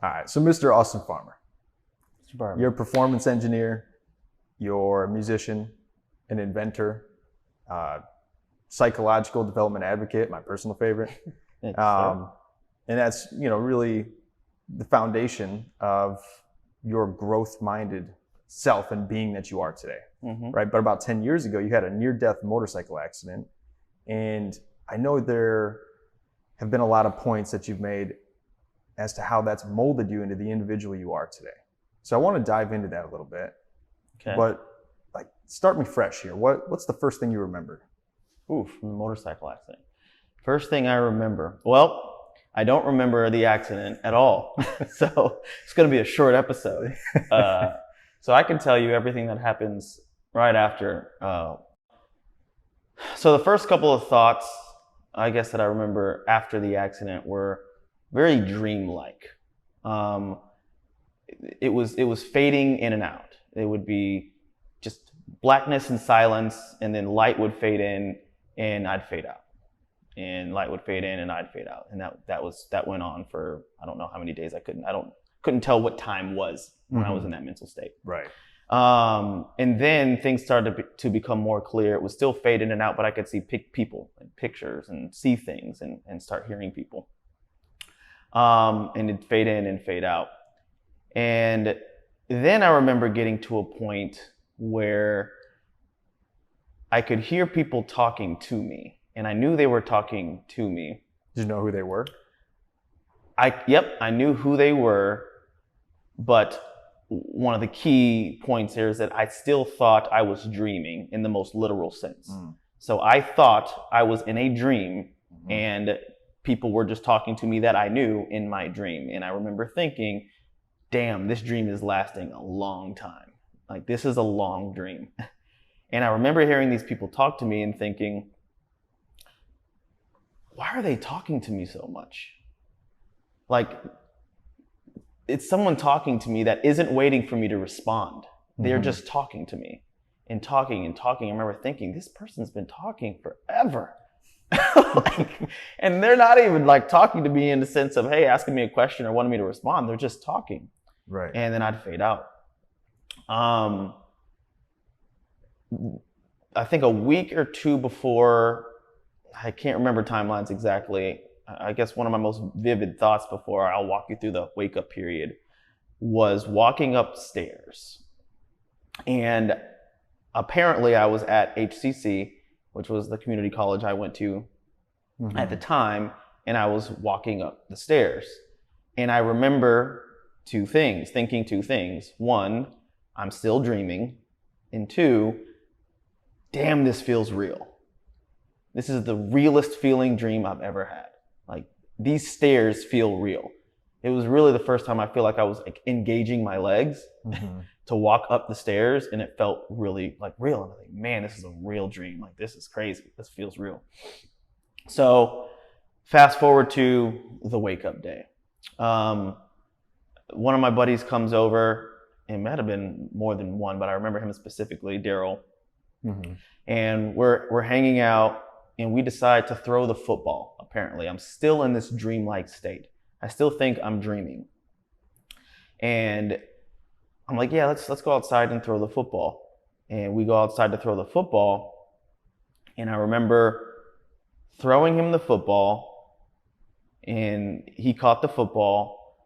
All right, so Mr. Austin Farmer, Mr. Barber. you're a performance engineer, you're a musician, an inventor, psychological development advocate, my personal favorite. Thanks, And that's, really the foundation of your growth-minded self and being that you are today, right? But about 10 years ago, you had a near-death motorcycle accident. And I know there have been a lot of points that you've made as to how that's molded you into the individual you are today. So I want to dive into that a little bit. Okay. But start me fresh here. What's the first thing you remembered? From the motorcycle accident. First thing I remember. Well, I don't remember the accident at all. So it's going to be a short episode. So I can tell you everything that happens right after. So the first couple of thoughts, I guess, that I remember after the accident were very dreamlike. It was fading in and out. It would be just blackness and silence, and then light would fade in and I'd fade out. And light would fade in and I'd fade out. And that went on for, I don't know how many days. I couldn't tell what time was when I was in that mental state. Right. And then things started to become more clear. It was still fade in and out, but I could see people and pictures and see things and start hearing people. And it'd fade in and fade out. And then I remember getting to a point where I could hear people talking to me. And I knew they were talking to me. Did you know who they were? I knew who they were, but one of the key points here is that I still thought I was dreaming in the most literal sense. So I thought I was in a dream and people were just talking to me that I knew in my dream. And I remember thinking, damn, this dream is lasting a long time. Like, this is a long dream. And I remember hearing these people talk to me and thinking, why are they talking to me so much? Like, it's someone talking to me that isn't waiting for me to respond. They're just talking to me and talking and talking. I remember thinking, this person's been talking forever. And they're not even talking to me in the sense of, hey, asking me a question or wanting me to respond. They're just talking. Right. And then I'd fade out. I think a week or two before, I can't remember timelines exactly. I guess one of my most vivid thoughts before I'll walk you through the wake up period was walking upstairs. And apparently I was at HCC, which was the community college I went to at the time, and I was walking up the stairs. And I remember thinking two things. One, I'm still dreaming. And two, damn, this feels real. This is the realest feeling dream I've ever had. These stairs feel real. It was really the first time I feel like I was engaging my legs to walk up the stairs, and it felt really real. And I'm like, man, this is a real dream. This is crazy. This feels real. So fast forward to the wake up day. One of my buddies comes over. It might have been more than one, but I remember him specifically, Daryl. And we're hanging out, and we decide to throw the football. Apparently, I'm still in this dreamlike state. I still think I'm dreaming. And I'm like, yeah, let's go outside and throw the football. And we go outside to throw the football. And I remember throwing him the football, and he caught the football.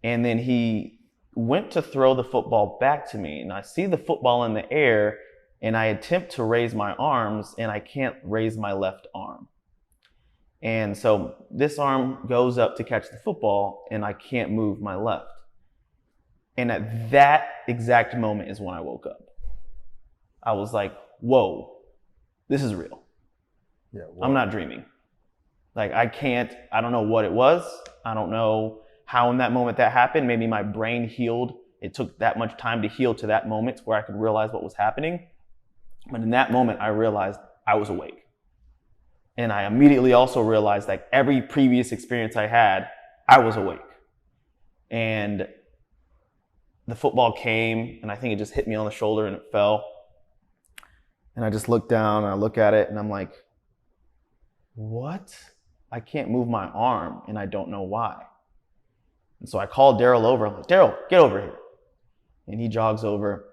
And then he went to throw the football back to me. And I see the football in the air, and I attempt to raise my arms, and I can't raise my left arm. And so this arm goes up to catch the football, and I can't move my left. And at that exact moment is when I woke up. I was like, whoa, this is real. Yeah, I'm not dreaming. I don't know what it was. I don't know how in that moment that happened. Maybe my brain healed. It took that much time to heal to that moment where I could realize what was happening. But in that moment, I realized I was awake. And I immediately also realized every previous experience I had, I was awake. And the football came, and I think it just hit me on the shoulder and it fell. And I just look down and I look at it and I'm like, what? I can't move my arm and I don't know why. And so I called Daryl over. I'm like, Daryl, get over here. And he jogs over,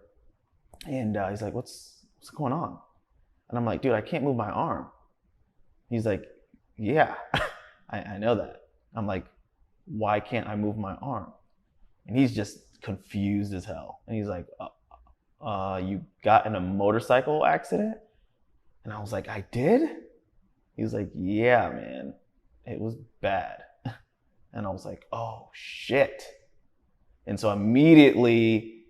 and he's like, what's going on? And I'm like, dude, I can't move my arm. He's like, yeah, I know that. I'm like, why can't I move my arm? And he's just confused as hell. And he's like, you got in a motorcycle accident? And I was like, I did? He was like, yeah, man, it was bad. And I was like, oh shit. And so immediately,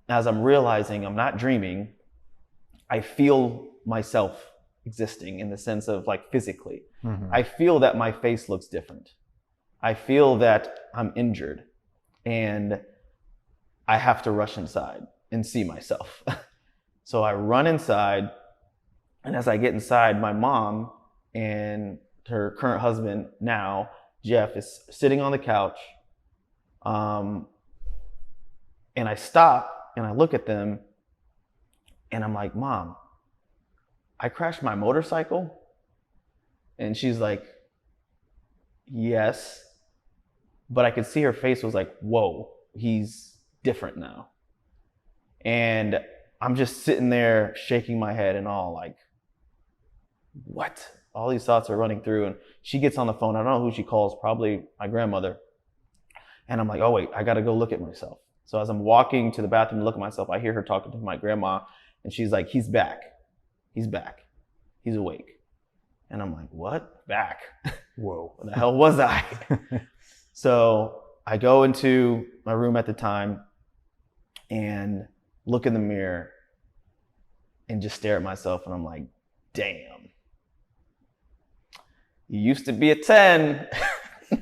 as I'm realizing I'm not dreaming, I feel myself existing in the sense of like physically. I feel that my face looks different. I feel that I'm injured and I have to rush inside and see myself. So I run inside, and as I get inside, my mom and her current husband now, Jeff, is sitting on the couch. And I stop and I look at them and I'm like, Mom, I crashed my motorcycle? And she's like, yes. But I could see her face was like, whoa, he's different now. And I'm just sitting there shaking my head and all like, what? All these thoughts are running through, and she gets on the phone. I don't know who she calls, probably my grandmother. And I'm like, oh wait, I gotta go look at myself. So as I'm walking to the bathroom to look at myself, I hear her talking to my grandma, and she's like, he's back. He's back. He's awake. And I'm like, what? Back? Whoa. Where the hell was I? So I go into my room at the time and look in the mirror and just stare at myself, and I'm like, damn. You used to be a 10. You're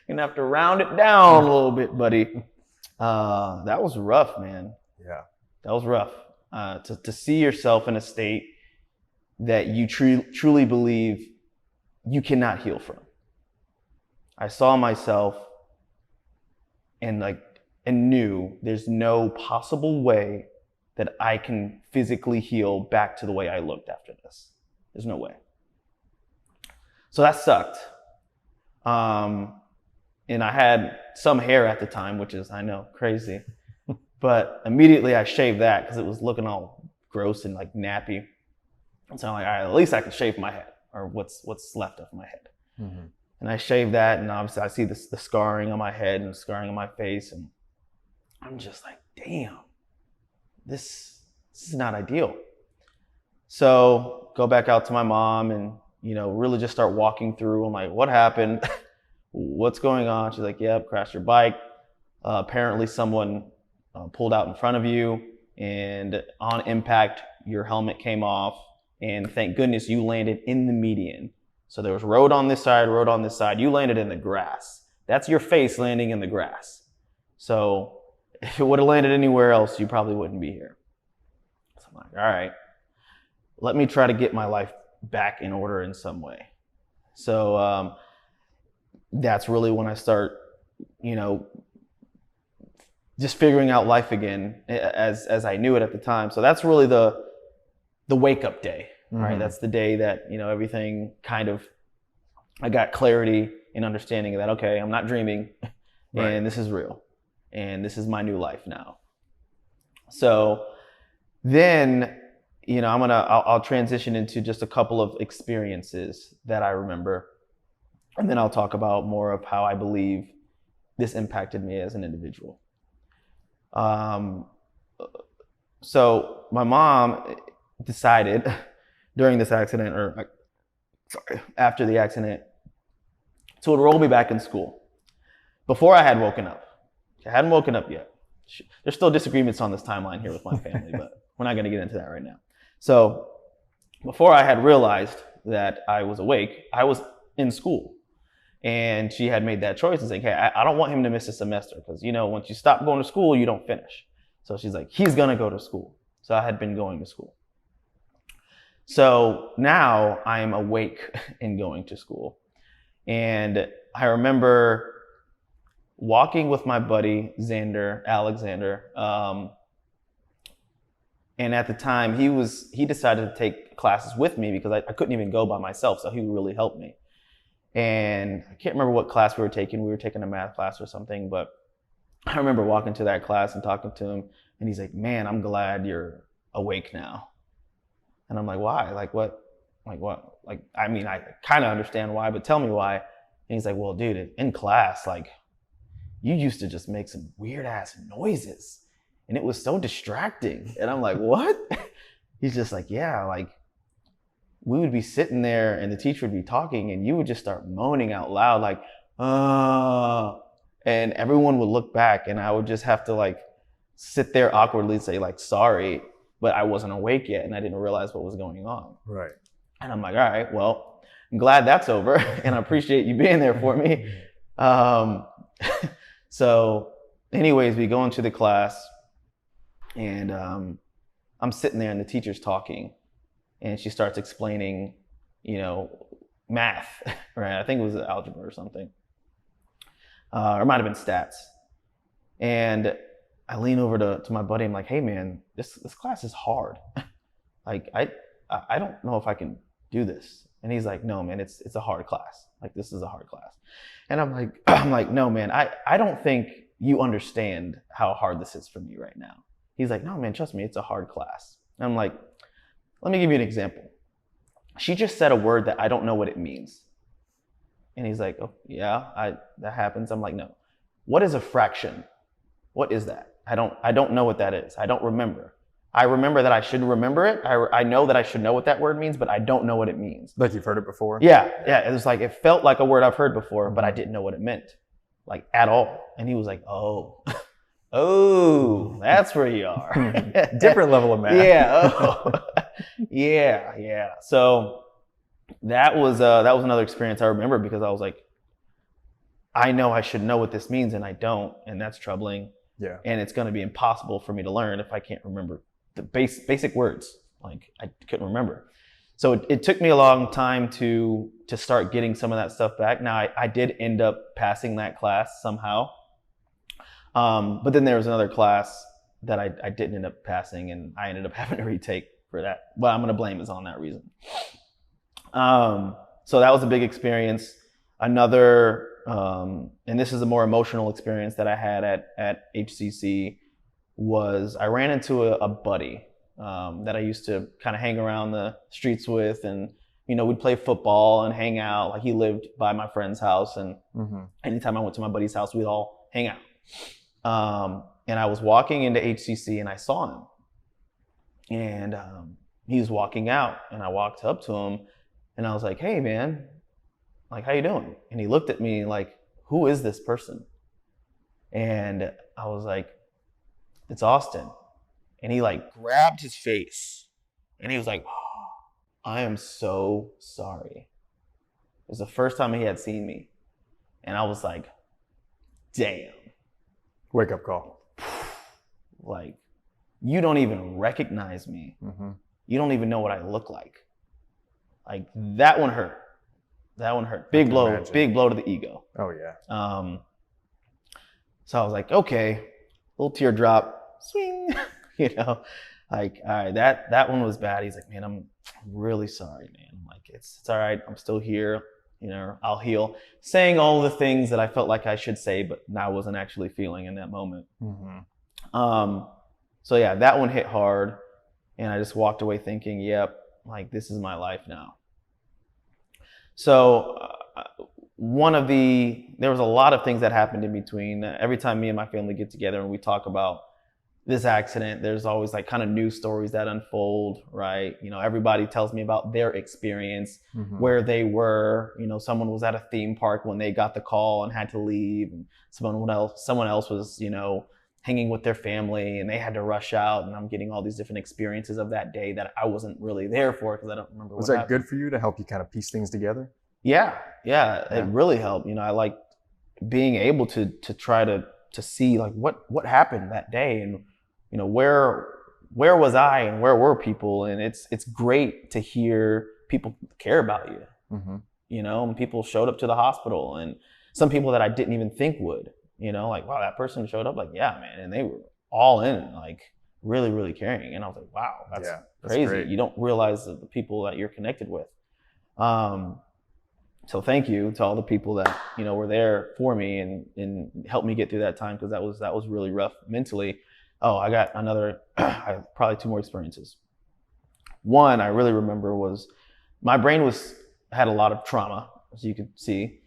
gonna have to round it down a little bit, buddy. That was rough, man. Yeah. That was rough. To see yourself in a state that you truly believe you cannot heal from. I saw myself and knew there's no possible way that I can physically heal back to the way I looked after this. There's no way. So that sucked. And I had some hair at the time, which is, I know, crazy. But immediately I shaved that because it was looking all gross and like nappy. And so I'm like, all right, at least I can shave my head, or what's left of my head. Mm-hmm. And I shaved that, and obviously I see the scarring on my head and scarring on my face, and I'm just like, damn, this is not ideal. So go back out to my mom and, really just start walking through. I'm like, what happened? What's going on? She's like, yep, crashed your bike. Apparently someone pulled out in front of you, and on impact, your helmet came off, and thank goodness you landed in the median. So there was road on this side, road on this side. You landed in the grass. That's your face landing in the grass. So if it would have landed anywhere else, you probably wouldn't be here. So I'm like, all right, let me try to get my life back in order in some way. So that's really when I start, just figuring out life again as I knew it at the time. So that's really the wake up day, right? Mm-hmm. That's the day that, everything kind of, I got clarity and understanding that, okay, I'm not dreaming, right, and this is real, and this is my new life now. So then, I'll transition into just a couple of experiences that I remember, and then I'll talk about more of how I believe this impacted me as an individual. So my mom decided during this accident, after the accident, to enroll me back in school before I had woken up. I hadn't woken up yet. There's still disagreements on this timeline here with my family, but we're not going to get into that right now. So before I had realized that I was awake, I was in school. And she had made that choice and saying, hey, I don't want him to miss a semester because, once you stop going to school, you don't finish. So she's like, he's going to go to school. So I had been going to school. So now I am awake and going to school. And I remember walking with my buddy, Alexander. And at the time, he decided to take classes with me because I couldn't even go by myself. So he really helped me. And I can't remember what class we were taking. We were taking a math class or something, but I remember walking to that class and talking to him, and he's like, "Man, I'm glad you're awake now." And I'm like, "Why? Like what? Like what? Like, I mean, I kind of understand why, but tell me why." And he's like, "Well, dude, in class, like, you used to just make some weird ass noises, and it was so distracting." And I'm like, "What?" He's just like, "Yeah, like, we would be sitting there and the teacher would be talking and you would just start moaning out loud, like, and everyone would look back and I would just have to like sit there awkwardly and say like, sorry, but I wasn't awake yet and I didn't realize what was going on." Right. And I'm like, all right, well, I'm glad that's over and I appreciate you being there for me. So anyways, we go into the class and I'm sitting there and the teacher's talking and she starts explaining, math, right? I think it was algebra or something. Or it might have been stats. And I lean over to my buddy. I'm like, "Hey man, this class is hard. Like I don't know if I can do this." And he's like, "No man, it's a hard class. Like this is a hard class." And I'm like, "No man, I don't think you understand how hard this is for me right now." He's like, "No man, trust me, it's a hard class." And I'm like, "Let me give you an example. She just said a word that I don't know what it means." And he's like, "Oh yeah, that happens." I'm like, "No. What is a fraction? What is that? I don't know what that is. I don't remember. I remember that I should remember it. I know that I should know what that word means, but I don't know what it means." Like you've heard it before? Yeah. It was like, it felt like a word I've heard before, but I didn't know what it meant, like at all. And he was like, "Oh, oh, that's where you are." Different level of math. Yeah. Oh. Yeah. So that was another experience I remember because I was like, I know I should know what this means and I don't, and that's troubling. Yeah. And it's going to be impossible for me to learn if I can't remember the basic words. Like I couldn't remember. So it took me a long time to start getting some of that stuff back. Now I did end up passing that class somehow. But then there was another class that I didn't end up passing and I ended up having to retake for that. But I'm going to blame is on that reason. So that was a big experience. Another, and this is a more emotional experience that I had at HCC, was I ran into a buddy that I used to kind of hang around the streets with, and we'd play football and hang out. Like he lived by my friend's house, and anytime I went to my buddy's house, we'd all hang out. And I was walking into HCC and I saw him, and he was walking out, and I walked up to him and I was like, "Hey man, like, how you doing?" And he looked at me like, "Who is this person?" And I was like, "It's Austin." And he like grabbed his face and he was like, "I am so sorry." It was the first time he had seen me. And I was like, damn. Wake up call. Like, you don't even recognize me. You don't even know what I look like. Like, that one hurt. That one hurt. Big blow to the ego. Oh yeah. So I was like, okay, little teardrop, swing, like, all right, that one was bad. He's like, "Man, I'm really sorry, man." I'm like, it's all right. I'm still here. I'll heal. Saying all the things that I felt like I should say, but I wasn't actually feeling in that moment. So yeah, that one hit hard. And I just walked away thinking, yep, like this is my life now. So there was a lot of things that happened in between. Every time me and my family get together and we talk about this accident, there's always like kind of news stories that unfold, right? Everybody tells me about their experience, where they were. Someone was at a theme park when they got the call and had to leave, and someone else was, hanging with their family and they had to rush out, and I'm getting all these different experiences of that day that I wasn't really there for because I don't remember what happened. Was that good for you to help you kind of piece things together? Yeah, it really helped. I like being able to try to see like what happened that day, and where was I and where were people, and it's great to hear people care about you. And people showed up to the hospital, and some people that I didn't even think would. Like, wow, that person showed up, like, yeah, man, and they were all in, like, really, really caring. And I was like, wow, that's crazy. Great. You don't realize the people that you're connected with. So thank you to all the people that, you know, were there for me and helped me get through that time, because that was really rough mentally. Oh, I got another, probably 2 more experiences. One I really remember was my brain had a lot of trauma, as you could see,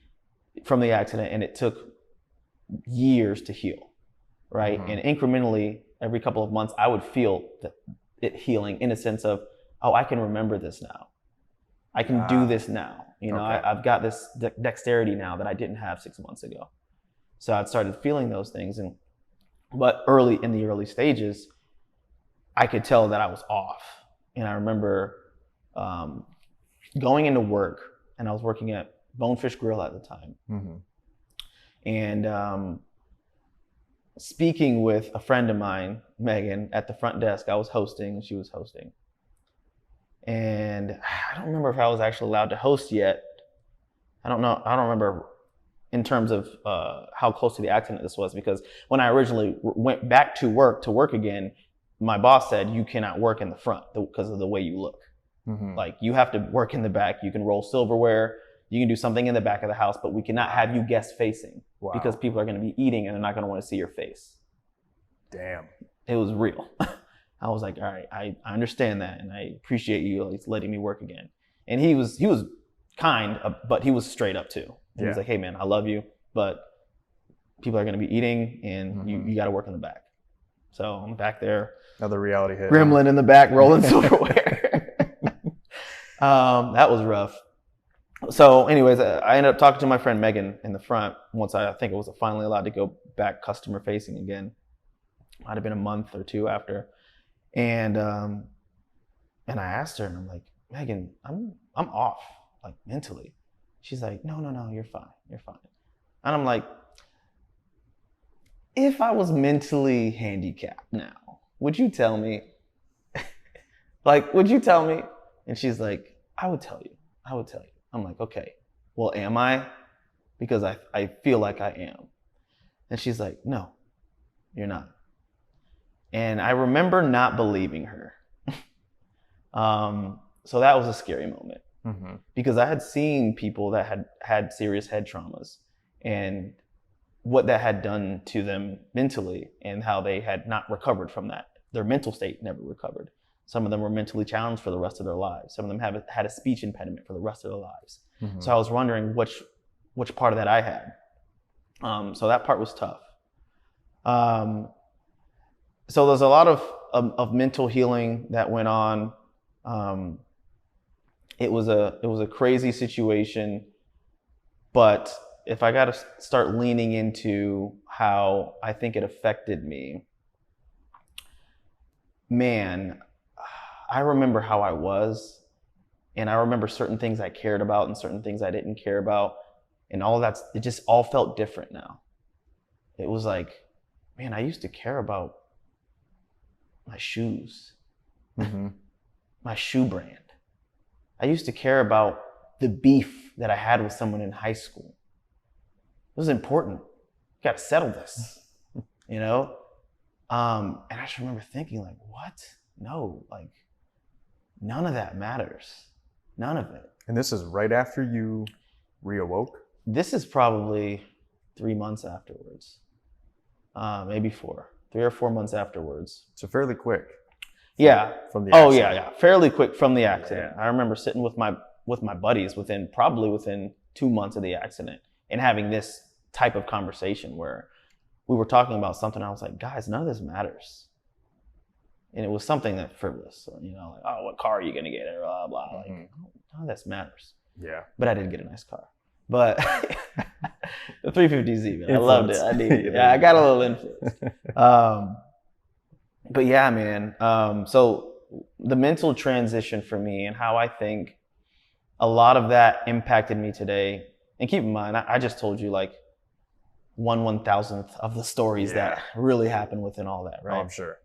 from the accident, and it took years to heal, right? Mm-hmm. And incrementally, every couple of months, I would feel it healing in a sense of, oh, I can remember this now. I can do this now. You know, okay. I've got this dexterity now that I didn't have 6 months ago. So I started feeling those things, but in the early stages, I could tell that I was off. And I remember going into work, and I was working at Bonefish Grill at the time. Mm-hmm. And speaking with a friend of mine, Megan, at the front desk. I was hosting, and she was hosting. And I don't remember if I was actually allowed to host yet. I don't know. I don't remember in terms of how close to the accident this was, because when I originally went back to work again, my boss said, you cannot work in the front because of the way you look. Mm-hmm. Like, you have to work in the back. You can roll silverware. You can do something in the back of the house, but we cannot have you guest facing. Wow. Because people are going to be eating and they're not going to want to see your face. Damn. It was real. I was like, all right, I understand that, and I appreciate you at least letting me work again. And he was kind, but he was straight up too. He was like, hey man, I love you, but people are going to be eating, and mm-hmm. you got to work in the back. So I'm back there. Another reality hit. Gremlin in the back, rolling silverware. That was rough. So anyways, I ended up talking to my friend Megan in the front once I think I was finally allowed to go back customer facing again. Might have been a month or 2 after. And I asked her, and I'm like, Megan, I'm off, like, mentally. She's like, no, you're fine. And I'm like, if I was mentally handicapped now, would you tell me? Like, would you tell me? And she's like, I would tell you. I'm like, okay, well, am I? Because I feel like I am. And she's like, no, you're not. And I remember not believing her. So that was a scary moment, mm-hmm. because I had seen people that had serious head traumas and what that had done to them mentally, and how they had not recovered from that. Their mental state never recovered. Some of them were mentally challenged for the rest of their lives. Some of them had a speech impediment for the rest of their lives. Mm-hmm. So I was wondering which part of that I had. So that part was tough. So there's a lot of mental healing that went on. It was a crazy situation, but if I got to start leaning into how I think it affected me, man, I remember how I was, and I remember certain things I cared about and certain things I didn't care about, and all that. It just all felt different now. It was like, man, I used to care about my shoes, mm-hmm. my shoe brand. I used to care about the beef that I had with someone in high school. It was important. You got to settle this, you know? And I just remember thinking, like, what? No, like, none of that matters. None of it. And this is right after you reawoke? This is probably 3 months afterwards. Maybe 3 or 4 months afterwards. So fairly quick. Yeah. From the accident. Oh yeah. Fairly quick from the accident. Yeah. I remember sitting with my buddies within 2 months of the accident and having this type of conversation where we were talking about something. I was like, guys, none of this matters. And it was something that frivolous, you know, like, oh, what car are you gonna get? Blah blah. Mm-hmm. Like, none of this matters. Yeah. But I did get a nice car. But the 350Z, man, I loved it. I needed it. Yeah, I got a little influence. But yeah, man. So the mental transition for me and how I think a lot of that impacted me today. And keep in mind, I just told you like 1/1000th of the stories that really happened within all that, right? Oh, I'm sure.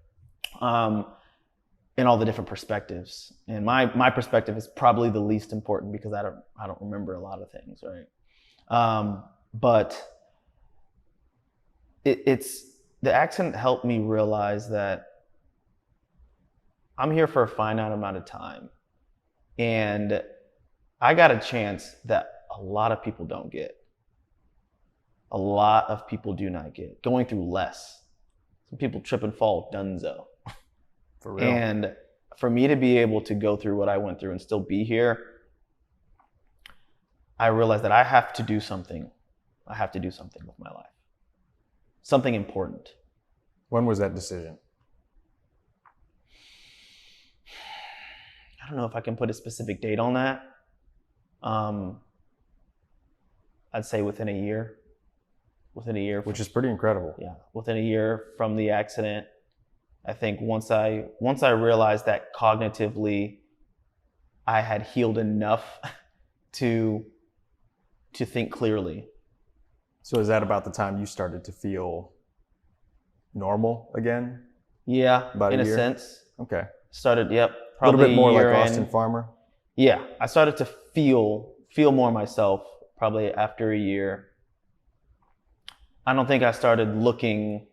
And all the different perspectives. And my perspective is probably the least important because I don't remember a lot of things, right? But it's the accident helped me realize that I'm here for a finite amount of time, and I got a chance that a lot of people don't get. A lot of people do not get. Going through less. Some people trip and fall, donezo. For real. And for me to be able to go through what I went through and still be here, I realized that I have to do something. I have to do something with my life. Something important. When was that decision? I don't know if I can put a specific date on that. I'd say within a year. Within a year. Which is pretty incredible. Yeah, within a year from the accident. I think once I realized that cognitively I had healed enough to think clearly. So is that about the time you started to feel normal again? Yeah, about in a a year? sense. Okay. Started, yep. A little bit more like year in. Austin Farmer? Yeah, I started to feel more myself probably after a year. I don't think I started looking,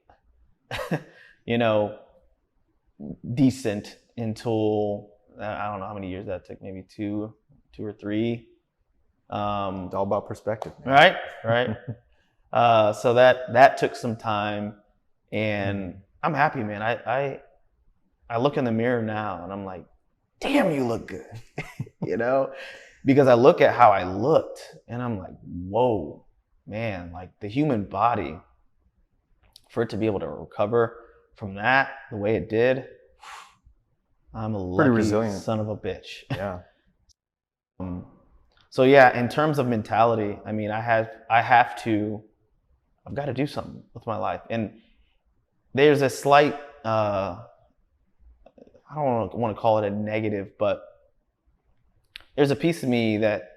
decent until, I don't know how many years that took, maybe two or three. It's all about perspective, man. Right. So that took some time, and I'm happy, man. I look in the mirror now and I'm like, damn, you look good, because I look at how I looked and I'm like, whoa, man, like the human body, for it to be able to recover from that the way it did, I'm a lucky resilient son of a bitch. Yeah. So yeah, in terms of mentality, I mean, I've got to do something with my life. And there's a slight, I don't want to call it a negative, but there's a piece of me that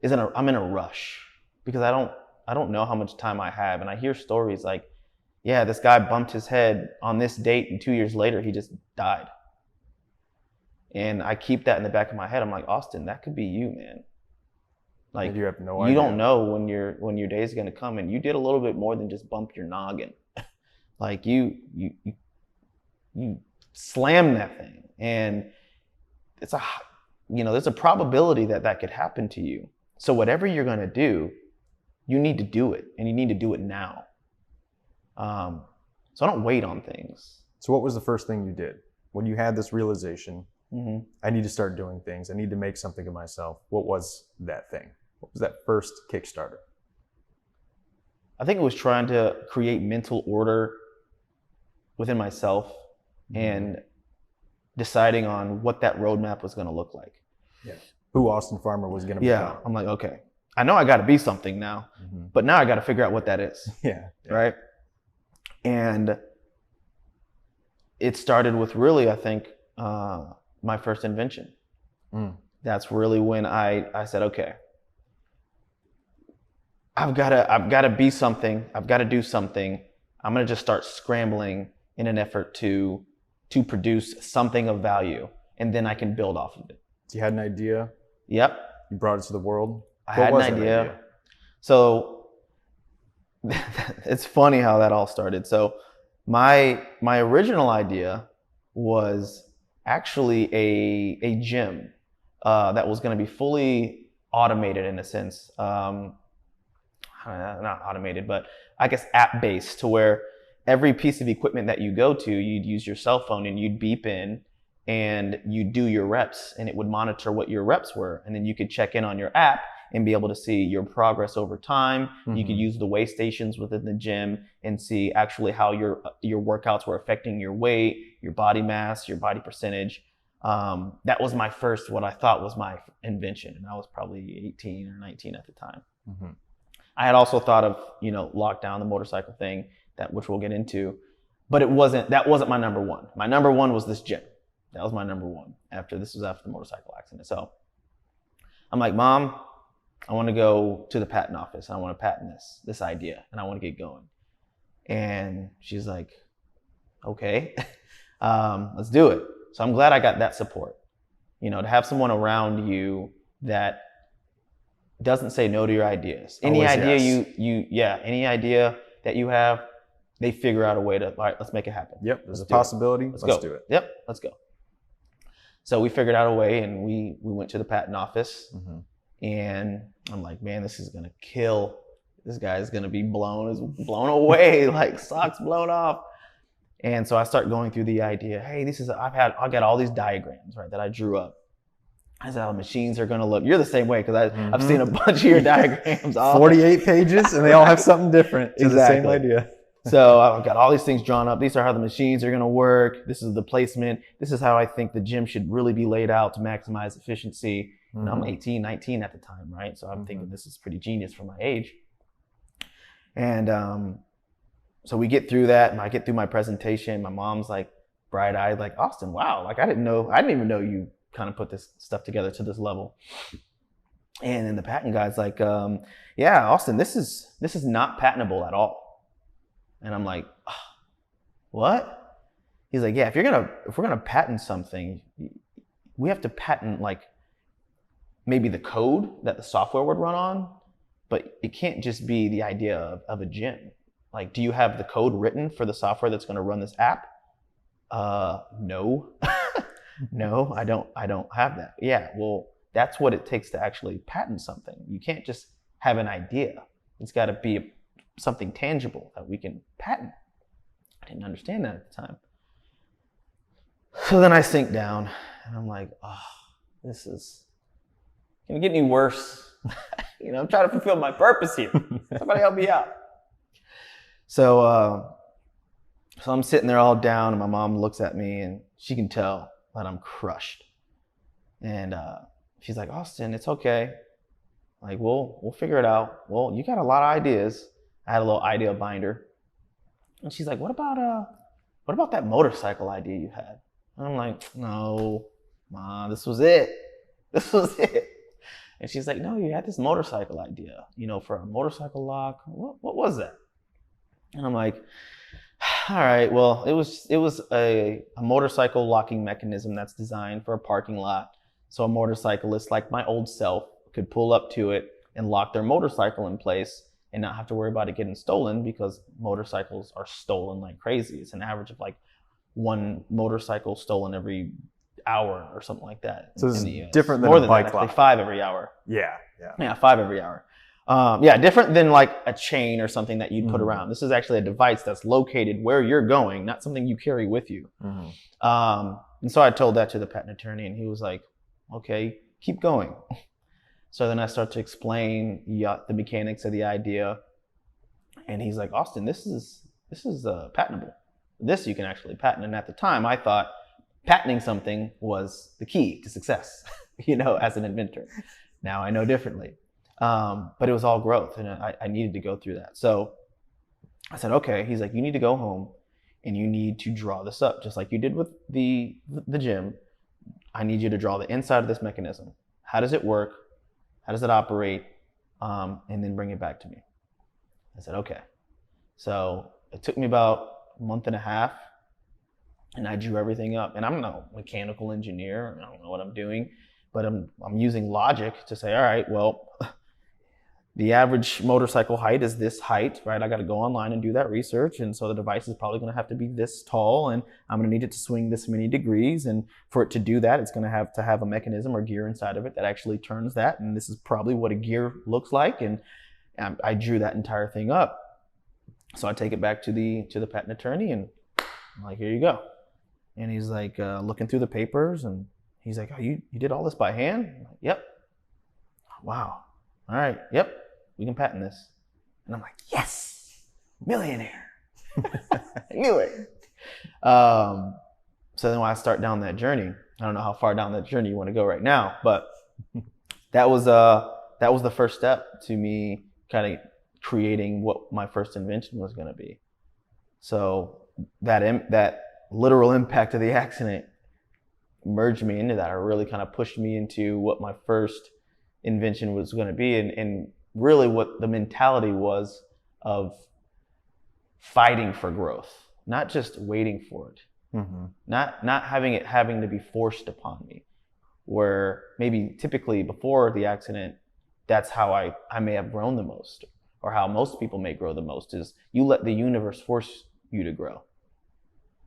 I'm in a rush because I don't know how much time I have. And I hear stories like, yeah, this guy bumped his head on this date and 2 years later, he just died. And I keep that in the back of my head. I'm like, Austin, that could be you, man. Like, and you have no idea. You don't know when your day is going to come, and you did a little bit more than just bump your noggin. Like you slammed that thing, and there's a probability that could happen to you. So whatever you're going to do, you need to do it, and you need to do it now. So I don't wait on things. So what was the first thing you did when you had this realization? Mm-hmm. I need to start doing things. I need to make something of myself. What was that thing? What was that first Kickstarter? I think it was trying to create mental order within myself and deciding on what that roadmap was going to look like. Yeah. Who Austin Farmer was going to become. Yeah. I'm like, okay, I know I got to be something now, but now I got to figure out what that is. Yeah. Right. And it started with really, I think, my first invention. That's really when I said, okay, I've got to be something. I've got to do something. I'm going to just start scrambling in an effort to produce something of value, and then I can build off of it. You had an idea. Yep. You brought it to the world. I had an idea. So it's funny how that all started. So my original idea was actually a gym that was going to be fully automated in a sense. Not automated, but I guess app-based, to where every piece of equipment that you go to, you'd use your cell phone and you'd beep in and you'd do your reps, and it would monitor what your reps were. And then you could check in on your app and be able to see your progress over time. You could use the weigh stations within the gym and see actually how your workouts were affecting your weight, your body mass, your body percentage. That was my first, what I thought was my invention. And I was probably 18 or 19 at the time. I had also thought of, lockdown, the motorcycle thing, which we'll get into, but that wasn't my number one. My number one was this gym. That was my number one. This was after the motorcycle accident. So I'm like, Mom, I want to go to the patent office. I want to patent this idea, and I want to get going. And she's like, okay, let's do it. So I'm glad I got that support, to have someone around you that doesn't say no to your ideas. Any idea any idea that you have, they figure out a way to, all right, let's make it happen. Yep, there's a possibility. Let's do it. Yep, let's go. So we figured out a way, and we went to the patent office, And I'm like, man, this is going to kill. This guy is going to be blown away, like socks blown off. And so I start going through the idea, hey, I got all these diagrams, right, that I drew up. I said how machines are going to look. You're the same way, because I've seen a bunch of your diagrams. 48 pages, and they all have something different to the same idea. So I've got all these things drawn up. These are how the machines are going to work. This is the placement. This is how I think the gym should really be laid out to maximize efficiency. And I'm 18, 19 at the time, right? So I'm thinking this is pretty genius for my age. And so we get through that, and I get through my presentation. My mom's like bright-eyed, like, Austin, wow, like I didn't even know you kind of put this stuff together to this level. And then the patent guy's like, yeah, Austin, this is not patentable at all. And I'm like, oh, what? He's like, yeah, if we're gonna patent something, we have to patent like maybe the code that the software would run on, but it can't just be the idea of a gym. Like, do you have the code written for the software that's going to run this app? No. No, I don't have that. Yeah, well, that's what it takes to actually patent something. You can't just have an idea. It's got to be something tangible that we can patent. I didn't understand that at the time. So then I sink down, and I'm like, oh, this is, can it get any worse? I'm trying to fulfill my purpose here. Somebody help me out. So I'm sitting there all down, and my mom looks at me, and she can tell that I'm crushed. And she's like, Austin, it's okay. Like, we'll figure it out. Well, you got a lot of ideas. I had a little idea binder. And she's like, what about that motorcycle idea you had? And I'm like, no, Ma, this was it. This was it. And she's like, no, you had this motorcycle idea, for a motorcycle lock. What was that? And I'm like, all right, well, it was a motorcycle locking mechanism that's designed for a parking lot. So a motorcyclist like my old self could pull up to it and lock their motorcycle in place and not have to worry about it getting stolen, because motorcycles are stolen like crazy. It's an average of like one motorcycle stolen every hour or something like that. So it's different than a bike lock. 5 every hour. Yeah, 5 every hour. Different than like a chain or something that you'd put around. This is actually a device that's located where you're going, not something you carry with you. And so I told that to the patent attorney, and he was like, okay, keep going. So then I start to explain the mechanics of the idea, and he's like, Austin, this is patentable. This you can actually patent. And at the time, I thought patenting something was the key to success, as an inventor. Now I know differently. But it was all growth, and I needed to go through that. So I said, okay. He's like, you need to go home and you need to draw this up, just like you did with the gym. I need you to draw the inside of this mechanism. How does it work? How does it operate? And then bring it back to me. I said, okay. So it took me about a month and a half, and I drew everything up. And I'm no mechanical engineer. I don't know what I'm doing, but I'm using logic to say, all right, well, the average motorcycle height is this height, right? I got to go online and do that research. And so the device is probably going to have to be this tall, and I'm going to need it to swing this many degrees. And for it to do that, it's going to have a mechanism or gear inside of it that actually turns that. And this is probably what a gear looks like. And I drew that entire thing up. So I take it back to the patent attorney, and I'm like, here you go. And he's like looking through the papers, and he's like, oh, you did all this by hand? I'm like, yep. Wow. All right. Yep. We can patent this. And I'm like, yes, millionaire. I knew it. So then when I start down that journey, I don't know how far down that journey you want to go right now, but that was the first step to me kind of creating what my first invention was going to be. So that literal impact of the accident merged me into that, or really kind of pushed me into what my first invention was going to be, and really what the mentality was of fighting for growth, not just waiting for it, not having to be forced upon me, where maybe typically before the accident, that's how I may have grown the most, or how most people may grow the most, is you let the universe force you to grow,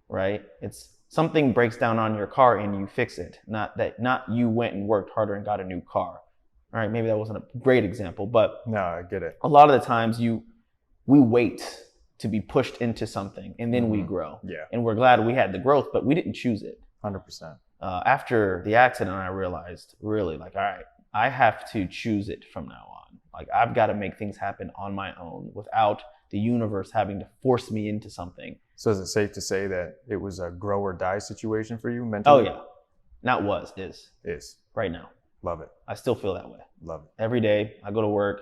right? It's something breaks down on your car and you fix it, not you went and worked harder and got a new car. All right, maybe that wasn't a great example, but No, I get it. a lot of the times we wait to be pushed into something, and then we grow. Yeah. And we're glad we had the growth, but we didn't choose it. 100%. After the accident, I realized really like, all right, I have to choose it from now on. Like I've got to make things happen on my own without the universe having to force me into something. So is it safe to say that it was a grow or die situation for you mentally? Oh yeah. Not was, is. Is. Right now. Love it. I still feel that way. Love it. Every day I go to work.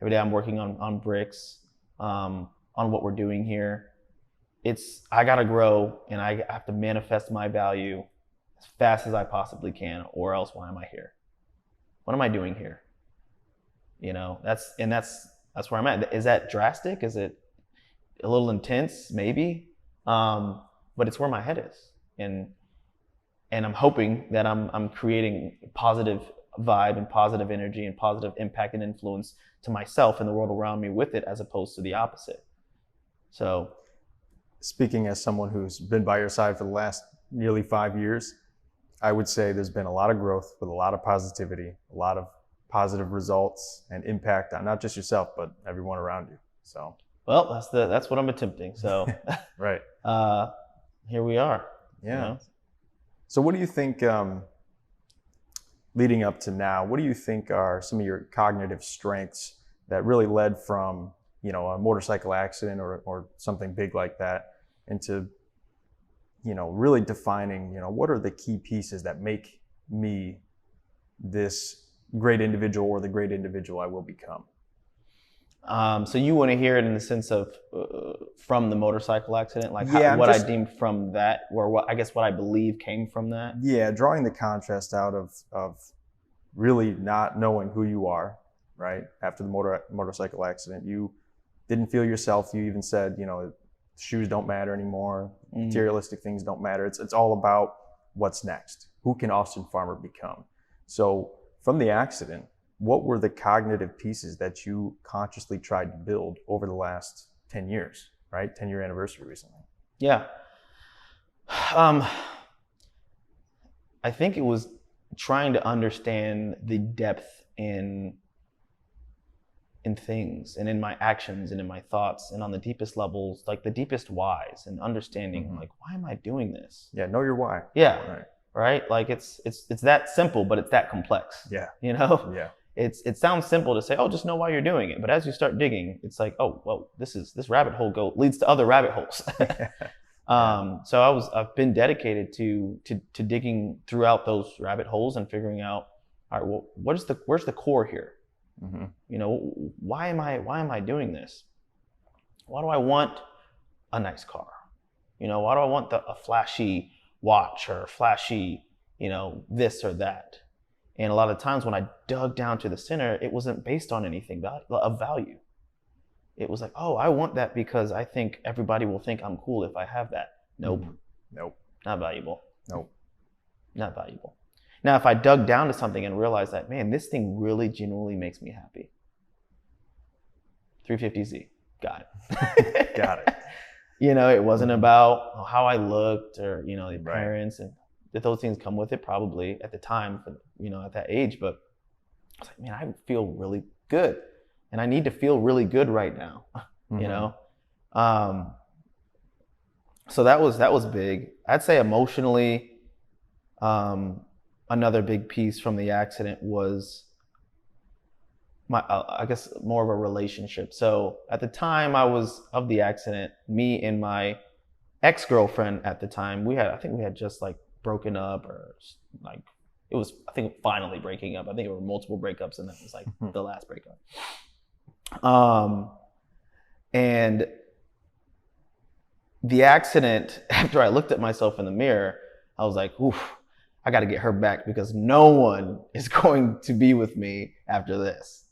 Every day I'm working on bricks, on what we're doing here. I gotta grow, and I have to manifest my value as fast as I possibly can, or else why am I here? What am I doing here? You know, that's where I'm at. Is that drastic? Is it a little intense? Maybe. But it's where my head is. And I'm hoping that I'm creating positive vibe and positive energy and positive impact and influence to myself and the world around me with it, as opposed to the opposite. So, speaking as someone who's been by your side for the last nearly 5 years, I would say there's been a lot of growth with a lot of positivity, a lot of positive results and impact on not just yourself, but everyone around you. So, well, that's what I'm attempting. So, right. Here we are. Yeah. You know? So what do you think, leading up to now, what do you think are some of your cognitive strengths that really led from, a motorcycle accident or something big like that into, really defining, what are the key pieces that make me this great individual or the great individual I will become? So you want to hear it in the sense of from the motorcycle accident, like what I deemed from that, or what I believe came from that. Yeah, drawing the contrast out of really not knowing who you are, right? After the motorcycle accident, you didn't feel yourself. You even said, shoes don't matter anymore. Materialistic things don't matter. It's all about what's next. Who can Austin Farmer become? So from the accident, what were the cognitive pieces that you consciously tried to build over the last 10 years, right? 10-year anniversary recently. Yeah. I think it was trying to understand the depth in things and in my actions and in my thoughts and on the deepest levels, like the deepest whys, and understanding like, why am I doing this? Yeah, know your why. Yeah. Right? Like it's that simple, but it's that complex. Yeah. Yeah. It sounds simple to say, oh, just know why you're doing it. But as you start digging, it's like, oh, well, this rabbit hole leads to other rabbit holes. So I've been dedicated to digging throughout those rabbit holes and figuring out, all right, well, where's the core here? Why am I doing this? Why do I want a nice car? Why do I want a flashy watch or flashy, this or that? And a lot of times when I dug down to the center, it wasn't based on anything of value. It was like, oh, I want that because I think everybody will think I'm cool if I have that. Nope. Nope. Not valuable. Nope. Not valuable. Now, if I dug down to something and realized that, man, this thing really genuinely makes me happy. 350Z. Got it. Got it. It wasn't about how I looked or, the appearance, and that those things come with it probably at the time, at that age. But I was like, man, I feel really good, and I need to feel really good right now, So that was big. I'd say emotionally, another big piece from the accident was I guess more of a relationship. So at the time of the accident, me and my ex-girlfriend at the time, I think we had just like broken up, or like it was, I think, finally breaking up. I think there were multiple breakups, and that was like the last breakup. And the accident, after I looked at myself in the mirror, I was like, oof, I got to get her back because no one is going to be with me after this.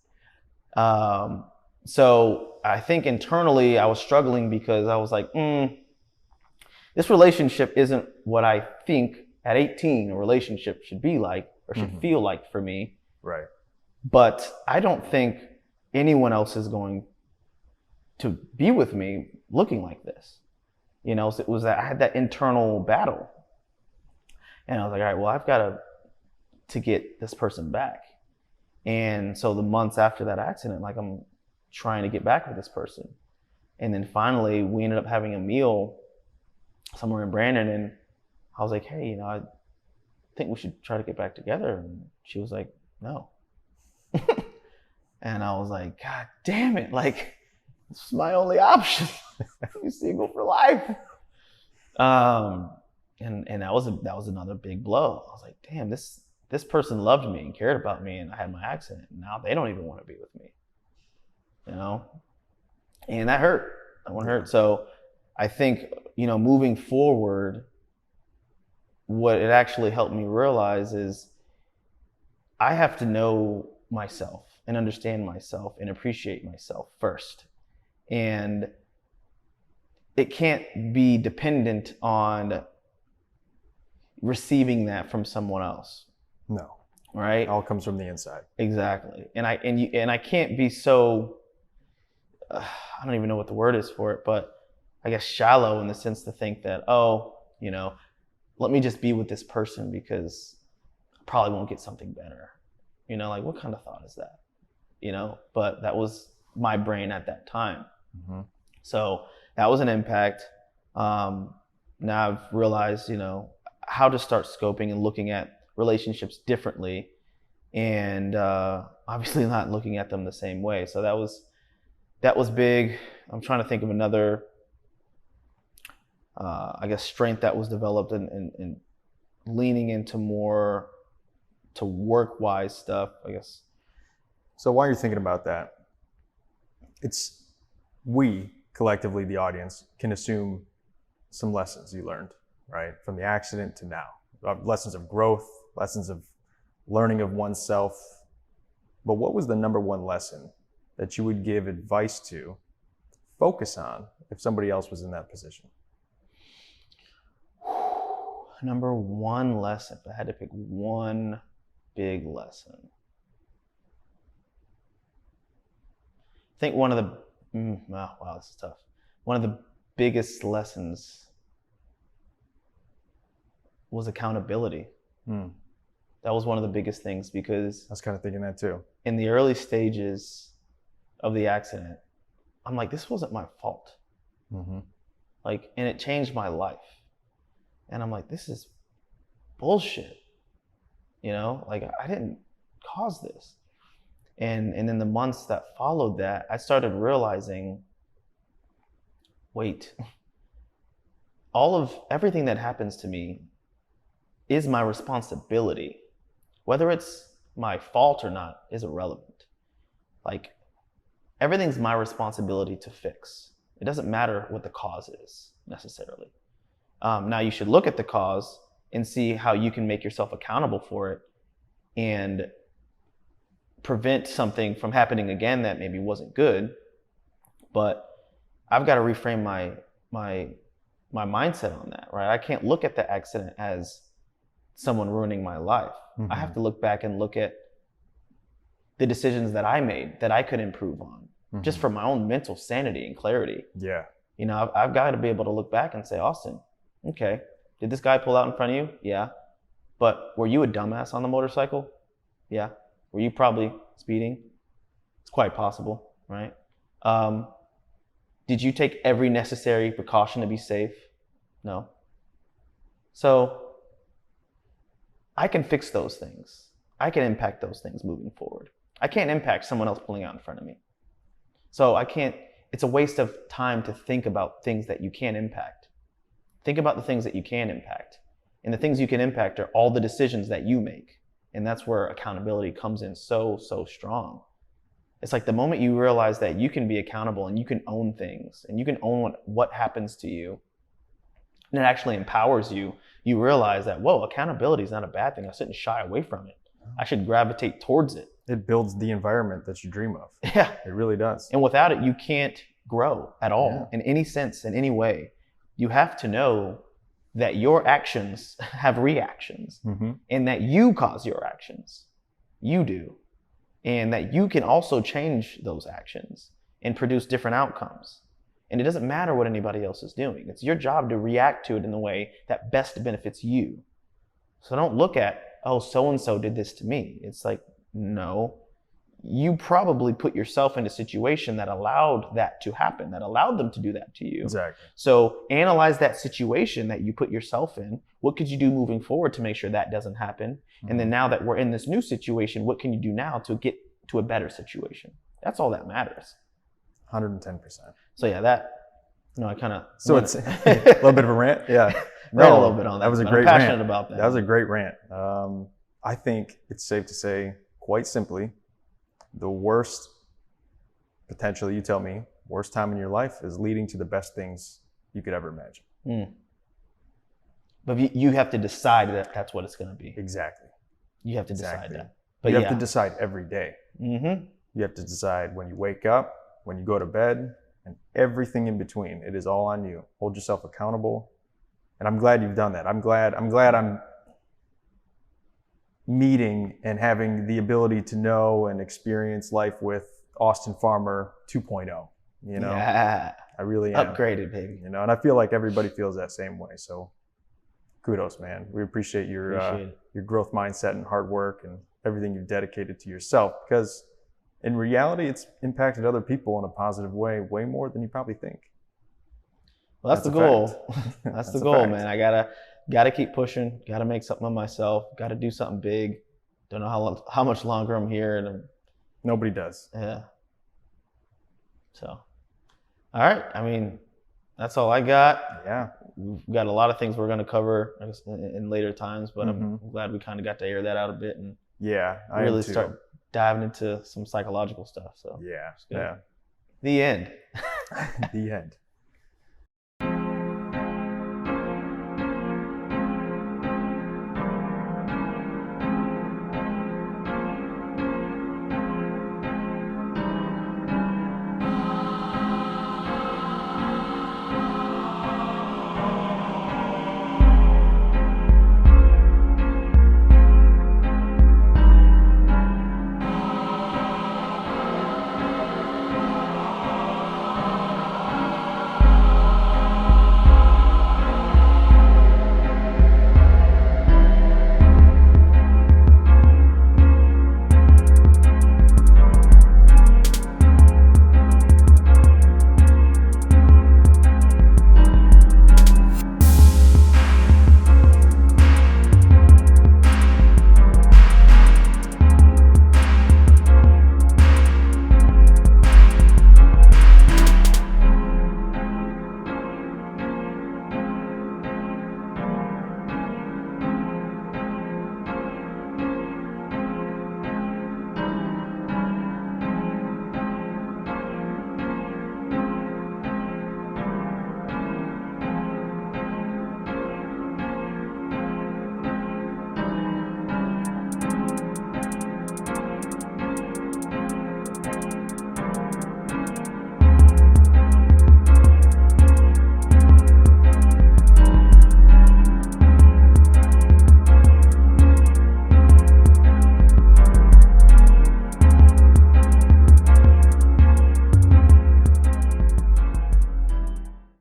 So I think internally I was struggling because I was like, this relationship isn't what I think at 18 a relationship should be like or should feel like for me. Right. But I don't think anyone else is going to be with me looking like this. So it was that I had that internal battle. And I was like, all right, well, I've got to get this person back. And so the months after that accident, like I'm trying to get back with this person. And then finally we ended up having a meal somewhere in Brandon, and I was like, hey, you know, I think we should try to get back together. And she was like, no. And I was like, God damn it, like this is my only option. Be single for life. And that was another big blow. I was like, damn, this person loved me and cared about me, and I had my accident. And now they don't even want to be with me. You know? And that hurt. That one hurt. So I think, you know, moving forward, what it actually helped me realize is I have to know myself and understand myself and appreciate myself first. And it can't be dependent on receiving that from someone else. No. Right? It all comes from the inside. Exactly. And I can't be so I don't even know what the word is for it, but I guess shallow in the sense to think that, oh, you know, let me just be with this person because I probably won't get something better. You know, like what kind of thought is that? You know, but that was my brain at that time. Mm-hmm. So that was an impact. Now I've realized, you know, how to start scoping and looking at relationships differently, and obviously not looking at them the same way. So that was big. I'm trying to think of another, I guess, strength that was developed in leaning into more to work-wise stuff, I guess. So while you're thinking about that, we collectively, the audience, can assume some lessons you learned, right? From the accident to now. Lessons of growth, lessons of learning of oneself. But what was the number one lesson that you would give advice to focus on if somebody else was in that position? Number one lesson, if I had to pick one big lesson. I think one of the, wow, this is tough. One of the biggest lessons was accountability. That was one of the biggest things, because I was kind of thinking that too. In the early stages of the accident, I'm like, this wasn't my fault. Mm-hmm. Like, and it changed my life. And I'm like, this is bullshit. You know, like I didn't cause this. And in the months that followed that, I started realizing, wait, everything that happens to me is my responsibility. Whether it's my fault or not is irrelevant. Like, everything's my responsibility to fix. It doesn't matter what the cause is necessarily. Now you should look at the cause and see how you can make yourself accountable for it and prevent something from happening again that maybe wasn't good. But I've got to reframe my mindset on that, right? I can't look at the accident as someone ruining my life. Mm-hmm. I have to look back and look at the decisions that I made that I could improve on, mm-hmm. just for my own mental sanity and clarity. Yeah. You know, I've got to be able to look back and say, Austin, okay, did this guy pull out in front of you? Yeah. But were you a dumbass on the motorcycle? Yeah. Were you probably speeding? It's quite possible, right? Did you take every necessary precaution to be safe? No. So I can fix those things. I can impact those things moving forward. I can't impact someone else pulling out in front of me. So it's a waste of time to think about things that you can't impact. Think about the things that you can impact. And the things you can impact are all the decisions that you make. And that's where accountability comes in so strong. It's like the moment you realize that you can be accountable and you can own things and you can own what happens to you, and it actually empowers you, you realize that, whoa, accountability is not a bad thing. I shouldn't shy away from it. I should gravitate towards it. It builds the environment that you dream of. Yeah. It really does. And without it, you can't grow at all, in any sense, in any way. You have to know that your actions have reactions, mm-hmm. and that you cause your actions. You do. And that you can also change those actions and produce different outcomes. And it doesn't matter what anybody else is doing. It's your job to react to it in the way that best benefits you. So don't look at, oh, so-and-so did this to me. It's like, no, you probably put yourself in a situation that allowed that to happen, that allowed them to do that to you. Exactly. So analyze that situation that you put yourself in. What could you do moving forward to make sure that doesn't happen? And then now that we're in this new situation, what can you do now to get to a better situation? That's all that matters. 110%. So yeah, that, I kind of. So it's a little bit of a rant. Yeah. No, a little bit on that. That was a but great I'm passionate rant. about that. That was a great rant. I think it's safe to say, quite simply, the worst, potentially, you tell me, worst time in your life is leading to the best things you could ever imagine. But you have to decide that that's what it's going to be. Exactly. You have to decide that. But you have to decide every day. Mm-hmm. You have to decide when you wake up, when you go to bed, and everything in between. It is all on you. Hold yourself accountable. And I'm glad you've done that. I'm glad I'm meeting and having the ability to know and experience life with Austin Farmer 2.0. Yeah. I really am. Upgraded, baby. And I feel like everybody feels that same way. So kudos, man. We appreciate your growth mindset and hard work and everything you've dedicated to yourself, because in reality, it's impacted other people in a positive way more than you probably think. Well, that's the goal. That's the goal, man. I gotta keep pushing. Gotta make something of myself. Gotta do something big. Don't know how much longer I'm here, and nobody does. Yeah. So, all right. I mean, that's all I got. Yeah. We've got a lot of things we're gonna cover in later times, but I'm glad we kind of got to air that out a bit and really start diving into some psychological stuff. So yeah. The end. The end.